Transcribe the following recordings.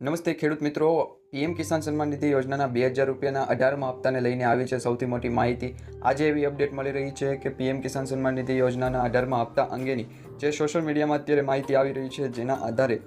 નમસ્તે ખેડૂત મિત્રો, પીએમ કિસાન સન્માન નિધિ યોજનાના 2000 રૂપિયાના 18મા હપ્તાને લઈને આવી છે સૌથી મોટી માહિતી। આજે એવી અપડેટ મળી રહી છે કે પીએમ કિસાન સન્માન નિધિ યોજનાના 18મા હપ્તા અંગેની જે સોશિયલ મીડિયામાં અત્યારે માહિતી આવી રહી છે, જેના આધારે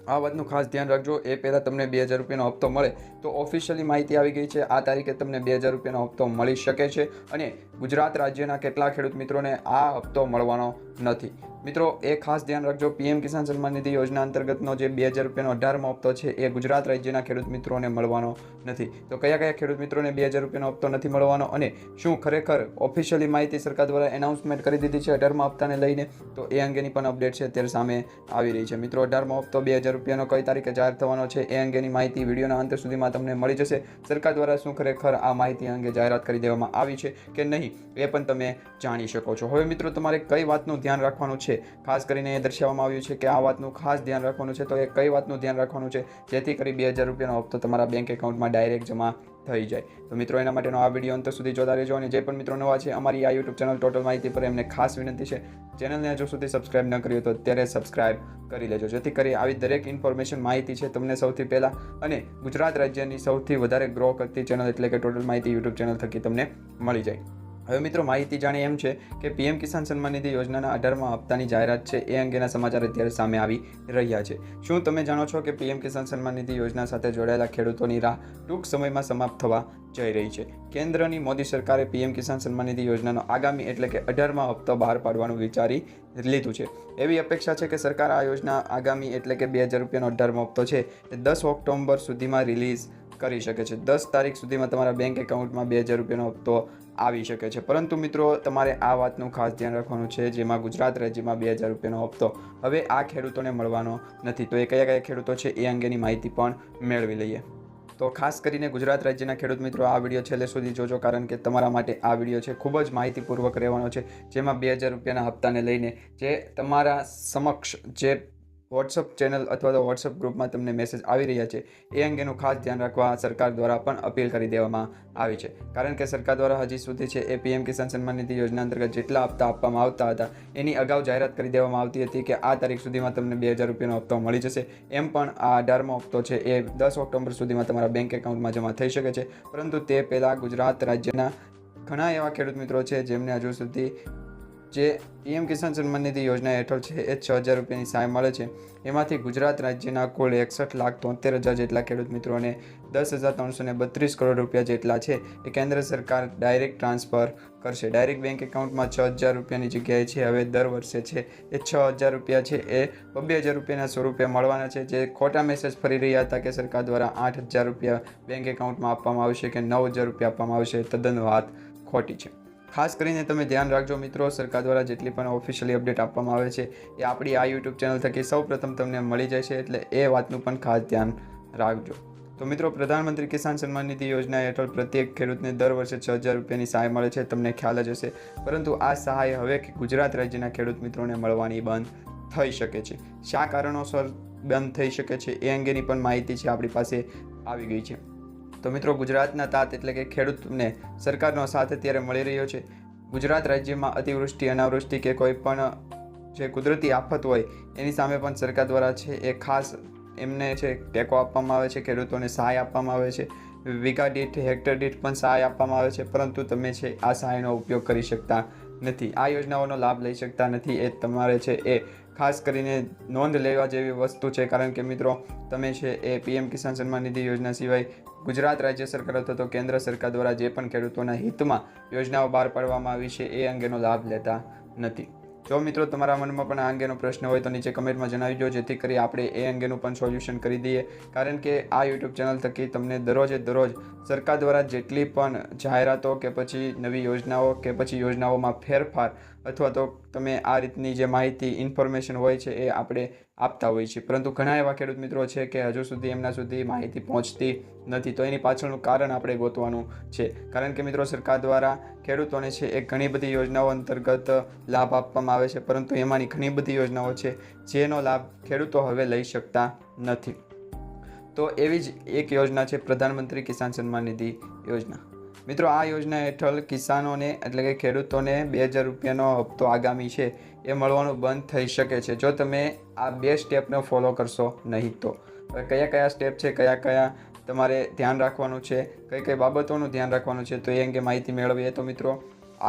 આ વાતનું ખાસ ધ્યાન રાખજો। એ પહેલાં તમને 2000 રૂપિયાનો હપ્તો મળે તો ઓફિશિયલી માહિતી આવી ગઈ છે। આ તારીખે તમને 2000 રૂપિયાનો હપ્તો મળી શકે છે અને ગુજરાત રાજ્યના કેટલા ખેડૂત મિત્રોને આ હપ્તો મળવાનો નથી। મિત્રો, એ ખાસ ધ્યાન રાખજો, પીએમ કિસાન સન્માન નિધિ યોજના અંતર્ગતનો જે 2000 રૂપિયાનો 18મો હપ્તો છે એ ગુજરાત રાજ્યના ખેડૂત મિત્રોને મળવાનો નથી। તો કયા કયા ખેડૂત મિત્રોને 2000 રૂપિયાનો હપ્તો નથી મળવાનો અને શું ખરેખર ઓફિશિયલી માહિતી સરકાર દ્વારા એનાઉન્સમેન્ટ કરી દીધી છે 18મા હપ્તાને લઈને, તો એ અંગેની પણ અપડેટ છે અત્યારે સામે આવી રહી છે। મિત્રો, 18મો હપ્તો 2000 રૂપિયાનો કઈ તારીખે જાહેર થવાનો છે એ અંગેની માહિતી વિડીયોના અંત સુધીમાં તમને મળી જશે। સરકાર દ્વારા શું ખરેખર આ માહિતી અંગે જાહેરાત કરી દેવામાં આવી છે કે નહીં એ પણ તમે જાણી શકો છો। હવે મિત્રો, તમારે કઈ વાતનું ધ્યાન રાખવાનું છે, ખાસ કરીને એ દર્શાવવામાં આવ્યું છે કે આ વાતનું ખાસ ધ્યાન રાખવાનું છે। તો એ કઈ વાતનું ધ્યાન રાખવાનું છે જેથી કરી 2000 રૂપિયાનો હપ્તો તમારા બેંક એકાઉન્ટમાં ડાયરેક્ટ જમા થઈ જાય? તો મિત્રો, એના માટેનો આ વિડીયો અંત સુધી જોતા રહેજો અને જે પણ મિત્રો નવા છે અમારી આ યુટ્યુબ ચેનલ ટોટલ માહિતી પર એમને ખાસ વિનંતી છે, ચેનલને હજુ સુધી સબસ્ક્રાઇબ ન કરી હોય તો અત્યારે સબસ્ક્રાઇબ કરી લેજો, જેથી કરી આવી દરેક ઇન્ફોર્મેશન માહિતી છે તમને સૌથી પહેલાં અને ગુજરાત રાજ્યની સૌથી વધારે ગ્રો કરતી ચેનલ એટલે કે ટોટલ માહિતી યુટ્યુબ ચેનલ થકી તમને મળી જાય। હવે મિત્રો, માહિતી જાણીએ એમ છે કે પીએમ કિસાન સન્માન નિધિ યોજનાના 18મા હપ્તાની જાહેરાત છે એ અંગેના સમાચાર અત્યારે સામે આવી રહ્યા છે। શું તમે જાણો છો કે પીએમ કિસાન સન્માન નિધિ યોજના સાથે જોડાયેલા ખેડૂતોની રાહ ટૂંક સમયમાં સમાપ્ત થવા જઈ રહી છે? કેન્દ્રની મોદી સરકારે પીએમ કિસાન સન્માન નિધિ યોજનાનો આગામી એટલે કે 18મા હપ્તો બહાર પાડવાનું વિચારી લીધું છે। એવી અપેક્ષા છે કે સરકાર આ યોજના આગામી એટલે કે 2000 રૂપિયાનો 18મો હપ્તો છે એ 10 ઓક્ટોબર સુધીમાં રિલીઝ કરી શકે છે। 10 તારીખ સુધીમાં તમારા બેંક એકાઉન્ટમાં 2000 રૂપિયાનો હપ્તો આવી શકે છે। પરંતુ મિત્રો, તમારે આ વાતનું ખાસ ધ્યાન રાખવાનું છે, જેમાં ગુજરાત રાજ્યમાં 2000 રૂપિયાનો હપ્તો હવે આ ખેડૂતોને મળવાનો નથી। તો એ કયા કયા ખેડૂતો છે એ અંગેની માહિતી પણ મેળવી લઈએ। તો ખાસ કરીને ગુજરાત રાજ્યના ખેડૂત મિત્રો આ વિડીયો છેલ્લે સુધી જોજો, કારણ કે તમારા માટે આ વિડીયો છે ખૂબ જ માહિતીપૂર્વક રહેવાનો છે, જેમાં 2000 રૂપિયાના હપ્તાને લઈને જે તમારા સમક્ષ જે વોટ્સઅપ ચેનલ અથવા તો વોટ્સઅપ ગ્રુપમાં તમને મેસેજ આવી રહ્યા છે એ અંગેનું ખાસ ધ્યાન રાખવા સરકાર દ્વારા પણ અપીલ કરી દેવામાં આવી છે। કારણ કે સરકાર દ્વારા હજી સુધી છે એ પીએમ કિસાન સન્માન નિધિ યોજના અંતર્ગત જેટલા હપ્તા આપવામાં આવતા હતા એની અગાઉ જાહેરાત કરી દેવામાં આવતી હતી કે આ તારીખ સુધીમાં તમને 2000 રૂપિયાનો હપ્તો મળી જશે। એમ પણ આ 18મો હપ્તો છે એ 10 ઓક્ટોબર સુધીમાં તમારા બેંક એકાઉન્ટમાં જમા થઈ શકે છે। પરંતુ તે પહેલાં ગુજરાત રાજ્યના ઘણા એવા ખેડૂત મિત્રો છે જેમને હજુ સુધી જે પીએમ કિસાન સન્માન નિધિ યોજના હેઠળ છે એ 6000 રૂપિયાની સહાય મળે છે, એમાંથી ગુજરાત રાજ્યના કુલ 61,73,000 જેટલા ખેડૂત મિત્રોને 10,332 કરોડ રૂપિયા જેટલા છે એ કેન્દ્ર સરકાર ડાયરેક્ટ ટ્રાન્સફર કરશે। ડાયરેક્ટ બેંક એકાઉન્ટમાં 6000 રૂપિયાની જગ્યાએ છે હવે દર વર્ષે છે એ 6000 રૂપિયા છે એ 2000 રૂપિયાના સ્વરૂપે મળવાના છે। જે ખોટા મેસેજ ફરી રહ્યા હતા કે સરકાર દ્વારા 8000 રૂપિયા બેંક એકાઉન્ટમાં આપવામાં આવશે કે 9000 રૂપિયા આપવામાં આવશે, તદ્દન વાત ખોટી છે। ખાસ કરીને તમે ધ્યાન રાખજો મિત્રો, સરકાર દ્વારા જેટલી પણ ઓફિશિયલી અપડેટ આપવામાં આવે છે એ આપણી આ યુટ્યુબ ચેનલ થકી સૌપ્રથમ તમને મળી જાય છે, એટલે એ વાતનું પણ ખાસ ધ્યાન રાખજો। તો મિત્રો, પ્રધાનમંત્રી કિસાન સન્માન નિધિ યોજના હેઠળ પ્રત્યેક ખેડૂતને દર વર્ષે 6000 રૂપિયાની સહાય મળે છે, તમને ખ્યાલ જ હશે। પરંતુ આ સહાય હવે ગુજરાત રાજ્યના ખેડૂત મિત્રોને મળવાની બંધ થઈ શકે છે। શા કારણોસર બંધ થઈ શકે છે એ અંગેની પણ માહિતી છે આપણી પાસે આવી ગઈ છે। તો મિત્રો, ગુજરાતના તાત એટલે કે ખેડૂતને સરકારનો સાથ અત્યારે મળી રહ્યો છે। ગુજરાત રાજ્યમાં અતિવૃષ્ટિ, અનાવૃષ્ટિ કે કોઈ પણ જે કુદરતી આફત હોય એની સામે પણ સરકાર દ્વારા છે એ ખાસ એમને છે ટેકો આપવામાં આવે છે, ખેડૂતોને સહાય આપવામાં આવે છે, વીઘા દીઠ, હેક્ટર દીઠ પણ સહાય આપવામાં આવે છે। પરંતુ તમે છે આ સહાયનો ઉપયોગ કરી શકતા નથી, આ યોજનાઓનો લાભ લઈ શકતા નથી। એ તમારે છે એ ખાસ કરીને નોંધ લેવા જેવી વસ્તુ છે, કારણ કે મિત્રો, તમે છે એ પીએમ કિસાન સન્માન નિધિ યોજના સિવાય ગુજરાત રાજ્ય સરકાર અથવા તો કેન્દ્ર સરકાર દ્વારા જે પણ ખેડૂતોના હિતમાં યોજનાઓ બહાર પાડવામાં આવી છે એ અંગેનો લાભ લેતા નથી। જો મિત્રો, તમારા મનમાં પણ આ અંગેનો પ્રશ્ન હોય તો નીચે કમેન્ટમાં જણાવજો, જેથી કરી આપણે એ અંગેનું પણ સોલ્યુશન કરી દઈએ। કારણ કે આ યુટ્યુબ ચેનલ થકી તમને દરરોજે દરરોજ સરકાર દ્વારા જેટલી પણ જાહેરાતો કે પછી નવી યોજનાઓ કે પછી યોજનાઓમાં ફેરફાર અથવા તો તમે આ રીતની જે માહિતી ઇન્ફોર્મેશન હોય છે એ આપણે આપતા હોઈએ છીએ, પરંતુ ઘણા એવા ખેડૂત મિત્રો છે કે હજુ સુધી એમના સુધી માહિતી પહોંચતી નથી। તો એની પાછળનું કારણ આપણે ગોતવાનું છે, કારણ કે મિત્રો, સરકાર દ્વારા ખેડૂતોને છે એ ઘણી બધી યોજનાઓ અંતર્ગત લાભ આપવામાં આવે છે, પરંતુ એમાંની ઘણી બધી યોજનાઓ છે જેનો લાભ ખેડૂતો હવે લઈ શકતા નથી। તો એવી જ એક યોજના છે પ્રધાનમંત્રી કિસાન સન્માન નિધિ યોજના। મિત્રો, આ યોજના હેઠળ કિસાનોને એટલે કે ખેડૂતોને 2000 રૂપિયાનો હપ્તો આગામી છે એ મળવાનું બંધ થઈ શકે છે જો તમે આ બે સ્ટેપને ફોલો કરશો નહીં તો। હવે કયા કયા સ્ટેપ છે, કયા કયા તમારે ધ્યાન રાખવાનું છે, કઈ કઈ બાબતોનું ધ્યાન રાખવાનું છે, તો એ અંગે માહિતી મેળવીએ. તો મિત્રો,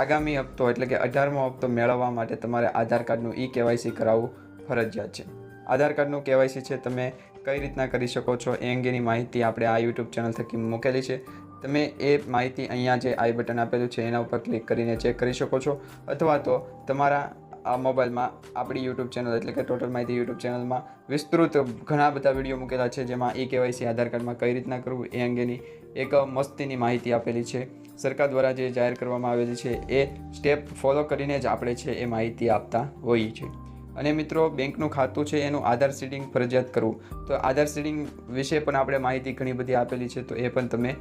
આગામી હપ્તો એટલે કે 18મો હપ્તો મેળવવા માટે તમારે આધાર કાર્ડનું KYC કરાવવું ફરજિયાત છે. આધાર કાર્ડનું KYC છે તમે કઈ રીતના કરી શકો છો એ અંગેની માહિતી આપણે આ યુટ્યુબ ચેનલ થકી મૂકેલી છે. તમે એ માહિતી અહીંયા જે આઈ બટન આપેલું છે એના ઉપર ક્લિક કરીને ચેક કરી શકો છો, અથવા તો તમારા આ મોબાઈલમાં આપણી યુટ્યુબ ચેનલ એટલે કે ટોટલ માહિતી યુટ્યુબ ચેનલમાં વિસ્તૃત ઘણા બધા વિડીયો મૂકેલા છે, જેમાં KYC આધાર કાર્ડમાં કઈ રીતના કરવું એ અંગેની એક મસ્તીની માહિતી આપેલી છે. સરકાર દ્વારા જે જાહેર કરવામાં આવેલી છે એ સ્ટેપ ફોલો કરીને જ આપણે છે એ માહિતી આપતા હોઈએ છીએ. અને મિત્રો, બેંકનું ખાતું છે એનું આધાર સીડિંગ ફરજિયાત કરવું. તો આધાર સીડિંગ વિશે પણ આપણે માહિતી ઘણી બધી આપેલી છે, તો એ પણ તમે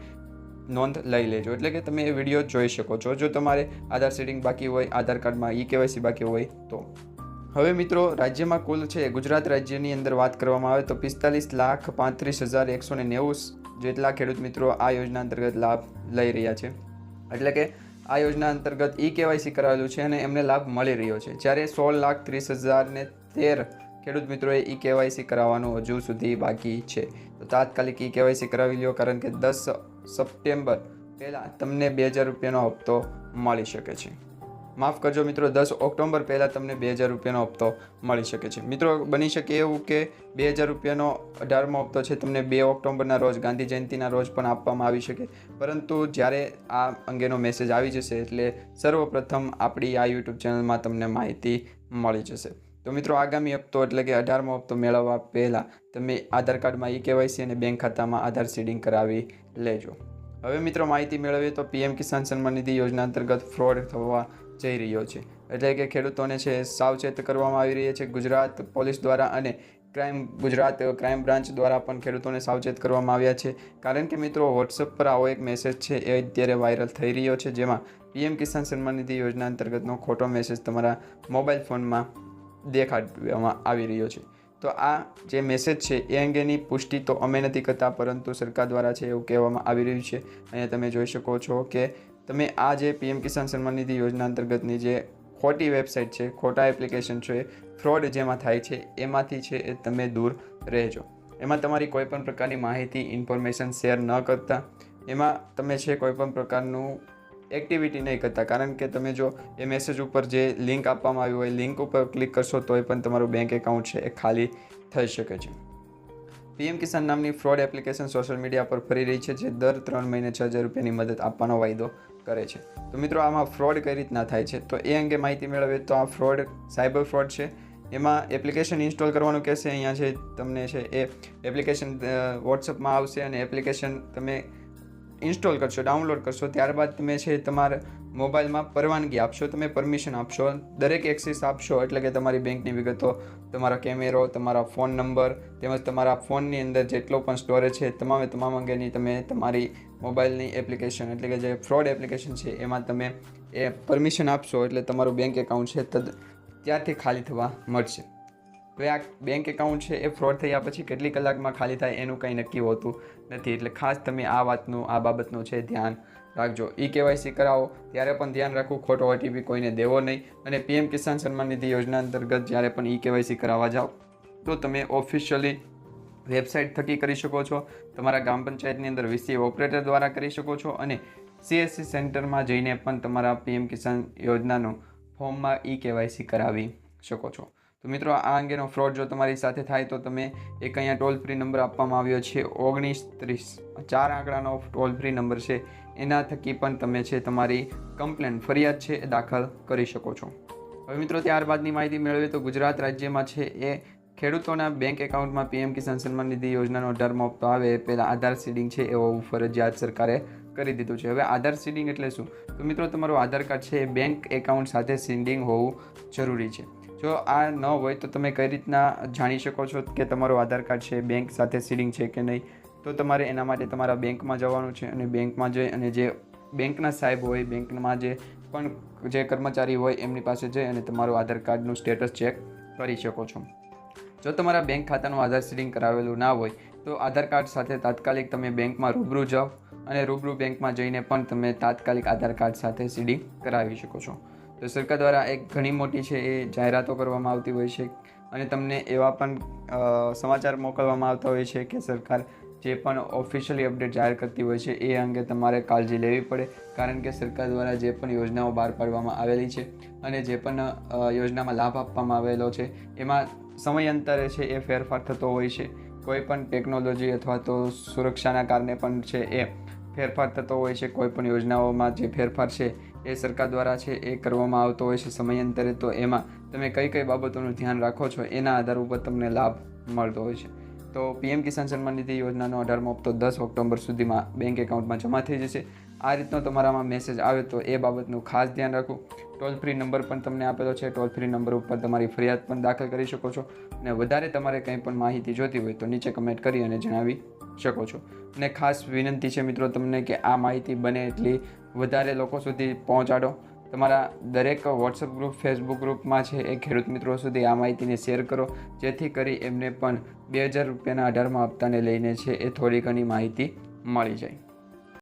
નોંધ લઈ લેજો, એટલે કે તમે એ વિડીયો જોઈ શકો છો જો તમારે આધાર સીડિંગ બાકી હોય, આધાર કાર્ડમાં KYC બાકી હોય તો. હવે મિત્રો, રાજ્યમાં કુલ છે ગુજરાત રાજ્યની અંદર વાત કરવામાં આવે તો 45,35,190 જેટલા ખેડૂત મિત્રો આ યોજના અંતર્ગત લાભ લઈ રહ્યા છે. એટલે કે આ યોજના અંતર્ગત KYC કરાવેલું છે અને એમને લાભ મળી રહ્યો છે. જ્યારે 16,30,013 ખેડૂત મિત્રોએ KYC કરાવવાનું હજુ સુધી બાકી છે. તો તાત્કાલિક KYC કરાવી લ્યો, કારણ કે 10 સપ્ટેમ્બર પહેલાં તમને 2,000 રૂપિયાનો હપ્તો મળી શકે છે. માફ કરજો મિત્રો, 10 ઓક્ટોબર પહેલાં તમને 2,000 રૂપિયાનો હપ્તો મળી શકે છે. મિત્રો, બની શકે એવું કે 2,000 રૂપિયાનો 18મો હપ્તો છે તમને 2 ઓક્ટોબરના રોજ, ગાંધી જયંતિના રોજ પણ આપવામાં આવી શકે, પરંતુ જ્યારે આ અંગેનો મેસેજ આવી જશે એટલે સર્વપ્રથમ આપણી આ યુટ્યુબ ચેનલમાં તમને માહિતી મળી જશે. તો મિત્રો, આગામી હપ્તો એટલે કે 18મો હપ્તો મેળવવા પહેલાં તમે આધાર કાર્ડમાં KYC અને બેંક ખાતામાં આધાર સીડિંગ કરાવી લેજો. હવે મિત્રો, માહિતી મેળવીએ તો PM કિસાન સન્માન નિધિ યોજના અંતર્ગત ફ્રોડ થવા જઈ રહ્યો છે, એટલે કે ખેડૂતોને છે સાવચેત કરવામાં આવી રહી છે. ગુજરાત પોલીસ દ્વારા અને ગુજરાત ક્રાઇમ બ્રાન્ચ દ્વારા પણ ખેડૂતોને સાવચેત કરવામાં આવ્યા છે, કારણ કે મિત્રો, વોટ્સઅપ પર આવો એક મેસેજ છે એ અત્યારે વાયરલ થઈ રહ્યો છે, જેમાં PM કિસાન સન્માન નિધિ યોજના અંતર્ગતનો ખોટો મેસેજ તમારા મોબાઈલ ફોનમાં દેખાડવામાં આવી રહ્યો છે. તો આ જે મેસેજ છે એ અંગેની પુષ્ટિ તો અમે નથી કરતા, પરંતુ સરકાર દ્વારા છે એવું કહેવામાં આવી રહ્યું છે. અહીંયા તમે જોઈ શકો છો કે તમે આ જે PM કિસાન સન્માન નિધિ યોજના અંતર્ગતની જે ખોટી વેબસાઇટ છે, ખોટા એપ્લિકેશન છે, ફ્રોડ જેમાં થાય છે એમાંથી છે એ તમે દૂર રહેજો. એમાં તમારી કોઈપણ પ્રકારની માહિતી, ઇન્ફોર્મેશન શેર ન કરતા, એમાં તમે છે કોઈપણ પ્રકારનું એક્ટિવિટી નહીં કરતા, કારણ કે તમે જો એ મેસેજ ઉપર જે લિંક આપવામાં આવી હોય, લિંક ઉપર ક્લિક કરશો તોય પણ તમારું બેંક એકાઉન્ટ છે એ ખાલી થઈ શકે છે. PM કિસાન નામની ફ્રોડ એપ્લિકેશન સોશિયલ મીડિયા પર ફરી રહી છે, જે દર 3 મહિને 6,000 રૂપિયાની મદદ આપવાનો વાયદો કરે છે. તો મિત્રો, આમાં ફ્રોડ કઈ રીતના થાય છે તો એ અંગે માહિતી મેળવીએ તો આ ફ્રોડ સાયબર ફ્રોડ છે. એમાં એપ્લિકેશન ઇન્સ્ટોલ કરવાનું કહેશે. અહીંયા છે તમને છે એ એપ્લિકેશન વોટ્સઅપમાં આવશે અને એપ્લિકેશન તમે ઇન્સ્ટોલ કરશો, ડાઉનલોડ કરશો, ત્યારબાદ તમે છે તમારા મોબાઈલમાં પરવાનગી આપશો, તમે પરમિશન આપશો, દરેક એક્સેસ આપશો, એટલે કે તમારી બેંકની વિગતો, તમારા કેમેરો, તમારા ફોન નંબર તેમજ તમારા ફોનની અંદર જેટલો પણ સ્ટોરેજ છે તમામ અંગેની તમે તમારી મોબાઈલની એપ્લિકેશન એટલે કે જે ફ્રોડ એપ્લિકેશન છે એમાં તમે એ પરમિશન આપશો, એટલે તમારું બેંક એકાઉન્ટ છે ત્યારથી ખાલી થવા મળશે. હવે આ બેંક એકાઉન્ટ છે એ ફ્રોડ થયા પછી કેટલી કલાકમાં ખાલી થાય એનું કંઈ નક્કી હોતું નથી, એટલે ખાસ તમે આ બાબતનું છે ધ્યાન રાખજો. KYC કરાવો ત્યારે પણ ધ્યાન રાખવું, ખોટો OTP કોઈને દેવો નહીં. અને PM કિસાન સન્માન નિધિ યોજના અંતર્ગત જ્યારે પણ KYC કરાવવા જાઓ તો તમે ઓફિશિયલી વેબસાઇટ થકી કરી શકો છો, તમારા ગ્રામ પંચાયતની અંદર VC ઓપરેટર દ્વારા કરી શકો છો, અને CSC સેન્ટરમાં જઈને પણ તમારા PM કિસાન યોજનાનું ફોર્મમાં KYC કરાવી શકો છો. તો મિત્રો, આ અંગેનો ફ્રોડ જો તમારી સાથે થાય તો તમે એક અહીંયા ટોલ ફ્રી નંબર આપવામાં આવ્યો છે 1930, 4 આંકડાનો ટોલ ફ્રી નંબર છે, એના થકી પણ તમે છે તમારી કમ્પ્લેન, ફરિયાદ છે એ દાખલ કરી શકો છો. હવે મિત્રો, ત્યારબાદની માહિતી મેળવીએ તો ગુજરાત રાજ્યમાં છે એ ખેડૂતોના બેંક એકાઉન્ટમાં PM કિસાન સન્માન નિધિ યોજનાનો 18મો હપ્તો આવે એ પહેલાં આધાર સીડિંગ છે એ હોવું ફરજિયાત સરકારે કરી દીધું છે. હવે આધાર સીડિંગ એટલે શું? તો મિત્રો, તમારું આધાર કાર્ડ છે એ બેંક એકાઉન્ટ સાથે સીડિંગ હોવું જરૂરી છે. જો આ ન હોય તો તમે કઈ રીતના જાણી શકો છો કે તમારું આધાર કાર્ડ છે બેંક સાથે સીડિંગ છે કે નહીં? તો તમારે એના માટે તમારા બેંકમાં જવાનું છે, અને બેંકમાં જઈ અને જે બેંકના સાહેબ હોય, બેંકમાં જે કર્મચારી હોય એમની પાસે જઈ અને તમારું આધાર કાર્ડનું સ્ટેટસ ચેક કરી શકો છો. જો તમારા બેંક ખાતાનું આધાર સીડિંગ કરાવેલું ના હોય તો આધાર કાર્ડ સાથે તાત્કાલિક તમે બેંકમાં રૂબરૂ જાઓ, અને રૂબરૂ બેંકમાં જઈને પણ તમે તાત્કાલિક આધાર કાર્ડ સાથે સીડિંગ કરાવી શકો છો. તો સરકાર દ્વારા એક ઘણી મોટી છે એ જાહેરાતો કરવામાં આવતી હોય છે, અને તમને એવા પણ સમાચાર મોકલવામાં આવતા હોય છે કે સરકાર જે પણ ઓફિશિયલી અપડેટ જાહેર કરતી હોય છે એ અંગે તમારે કાળજી લેવી પડે, કારણ કે સરકાર દ્વારા જે પણ યોજનાઓ બહાર પાડવામાં આવેલી છે અને જે પણ યોજનામાં લાભ આપવામાં આવેલો છે એમાં સમયાંતરે છે એ ફેરફાર થતો હોય છે. કોઈ પણ ટેકનોલોજી અથવા તો સુરક્ષાના કારણે પણ છે એ ફેરફાર થતો હોય છે. કોઈ પણ યોજનાઓમાં જે ફેરફાર છે એ સરકાર દ્વારા છે એ કરવામાં આવતો હોય છે સમયાંતરે. તો એમાં તમે કઈ કઈ બાબતોનું ધ્યાન રાખો છો એના આધાર ઉપર તમને લાભ મળતો હોય છે. તો પીએમ કિસાન સન્માન નિધિ યોજનાનો 18મો હપ્તો 10 ઓક્ટોબર સુધીમાં બેંક એકાઉન્ટમાં જમા થઈ જશે. આ રીતનો તમારામાં મેસેજ આવે તો એ બાબતનું ખાસ ધ્યાન રાખવું. ટોલ ફ્રી નંબર પણ તમને આપેલો છે. ટોલ ફ્રી નંબર ઉપર તમારી ફરિયાદ પણ દાખલ કરી શકો છો. અને વધારે તમારે કંઈ પણ માહિતી જોતી હોય તો નીચે કમેન્ટ કરી અને જણાવી શકો છો. અને ખાસ વિનંતી છે મિત્રો તમને કે આ માહિતી બને એટલી વધારે લોકો સુધી પહોંચાડો. તમારા દરેક વોટ્સઅપ ગ્રુપ, ફેસબુક ગ્રુપમાં છે એ ખેડૂત મિત્રો સુધી આ માહિતીને શેર કરો, જેથી કરી એમને પણ 2000 રૂપિયાના 18મા હપ્તાને લઈને છે એ થોડી ઘણી માહિતી મળી જાય.